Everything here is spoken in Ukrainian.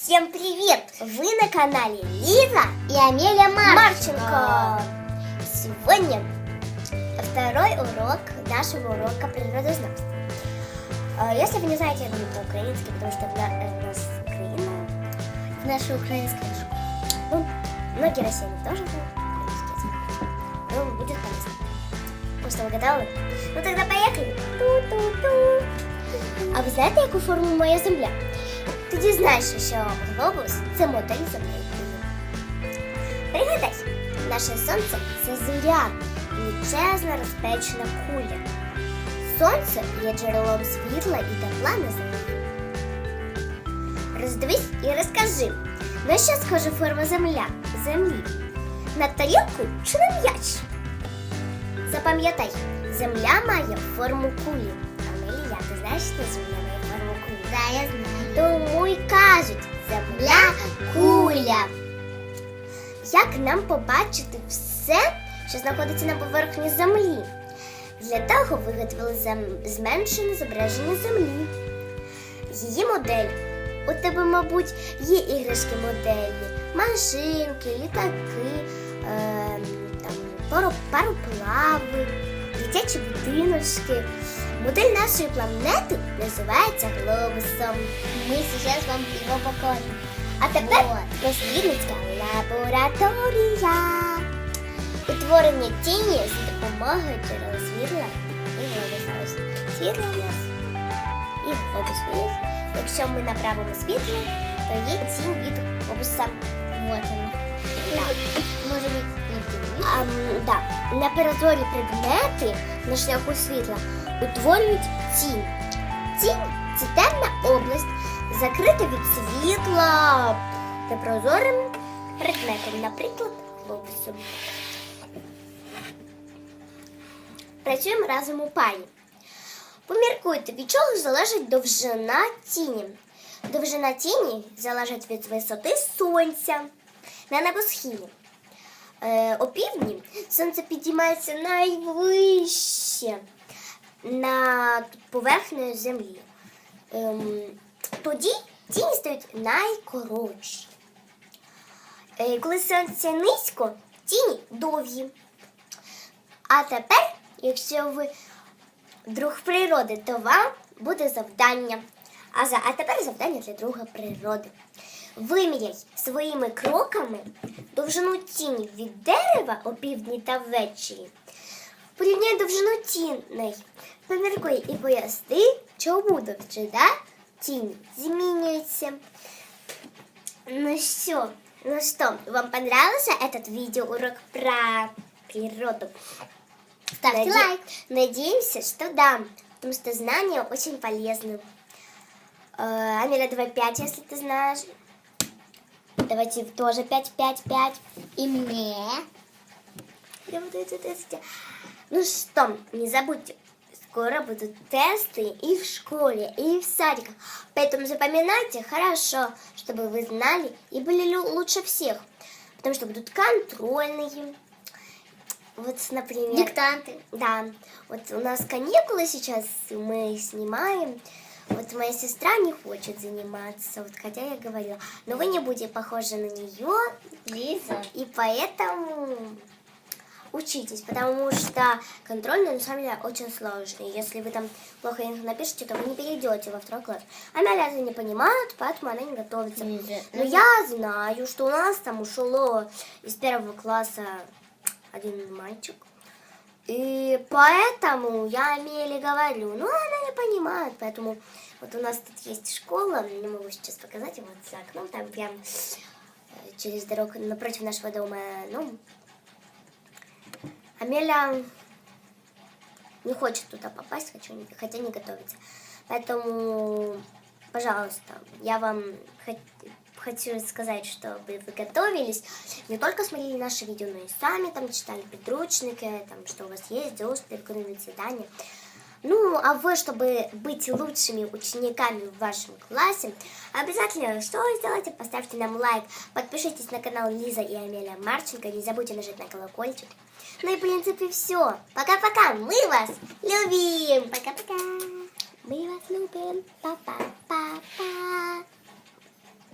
Всем привет! Вы на канале Лиза и Амелия Марченко. Сегодня второй урок нашего урока природознавства. Если вы не знаете, я говорю по-украински, потому что у нас Украина, в нашей украинской школе. Ну, многие россияне тоже знают украинский язык. Ну, будет полезно. Просто угадали? Ну тогда поехали! Ту-ту-ту! А ви знаєте, яку форму має Земля? Тоді знаєш, що глобус – це модель Землі. Пригадай, наше Сонце – це зоря, величезна розпечена куля. Сонце є джерелом світла і тепла на Землі. Роздивись і розкажи, на що схожа форма Землі? На тарілку чи на м'яч? Запам'ятай, Земля має форму кулі. Амелія, ти знаєш, що Земля має форму кулі? Да, я знаю. Тому й кажуть, Земля куля. Як нам побачити все, що знаходиться на поверхні Землі? Для того виготовили зменшене зображення Землі. Її модель. У тебе, мабуть, є іграшки модельні, машинки, літаки, пароплави, дитячі будиночки. Модель нашої планети називається глобусом. Мы сейчас вам его покажем. А тепер дослідницька лабораторія. Утворення тіні з допомогою джерела світла і глобуса. Світло у нас і глобус є. Якщо ми направимо світло, то є тінь від глобуса. Вот она. Может быть, Да. На прозорі предмети на шляху світла утворюють тінь. Тінь – це темна область, закрита від світла непрозорим предметом, наприклад, глобусом. Працюємо разом у парі. Поміркуйте, від чого залежить довжина тіні. Довжина тіні залежить від висоти сонця на небосхилі. Опівдні сонце підіймається найвище над поверхнею землі. Тоді тіні стають найкоротші. Коли сонце низько, тіні довгі. А тепер, якщо ви друг природи, то вам буде завдання. А тепер завдання для друга природи. Виміряй своїми кроками довжину тіні від дерева опівдні та ввечері. Порівняй довжину тіней. Поміркуй і поясни, чому довжина тіні змінюється. Ну что, вам понравился этот видеоурок про природу? ставьте лайк. Надеемся, что да, потому что знания очень полезны. Амеля, давай 5, если ты знаешь. Давайте тоже 5, 5, 5. И мне. Я буду это тестить. Ну что, не забудьте, скоро будут тесты и в школе, и в садиках. Поэтому запоминайте хорошо, чтобы вы знали и были лучше всех. Потому что будут контрольные. Вот, например... Диктанты. Да. Вот у нас каникулы сейчас, мы снимаем. Вот моя сестра не хочет заниматься, вот хотя я говорила, но вы не будете похожи на нее, Лиза. и поэтому учитесь, потому что контрольные на самом деле очень сложные. Если вы там плохо их напишете, то вы не перейдете во второй класс. Она это не понимает, поэтому она не готовится. Но я знаю, что у нас там ушло из первого класса один мальчик. И поэтому я Амеле говорю, но она не понимает, поэтому вот у нас тут есть школа, не могу сейчас показать, вот за окном, там прям через дорогу напротив нашего дома, ну, Амеля не хочет туда попасть, хотя не готовится. Поэтому, пожалуйста, я вам хочу сказать, чтобы вы готовились, не только смотрели наши видео, но и сами там читали подручники, там, что у вас есть, делали переконные задания. Ну, а вы, чтобы быть лучшими учениками в вашем классе, обязательно что сделайте? Поставьте нам лайк, подпишитесь на канал Лиза и Амелия Марченко, не забудьте нажать на колокольчик. Ну и в принципе все. Пока-пока, мы вас любим. Пока-пока. Мы вас любим. Па-па-па-па.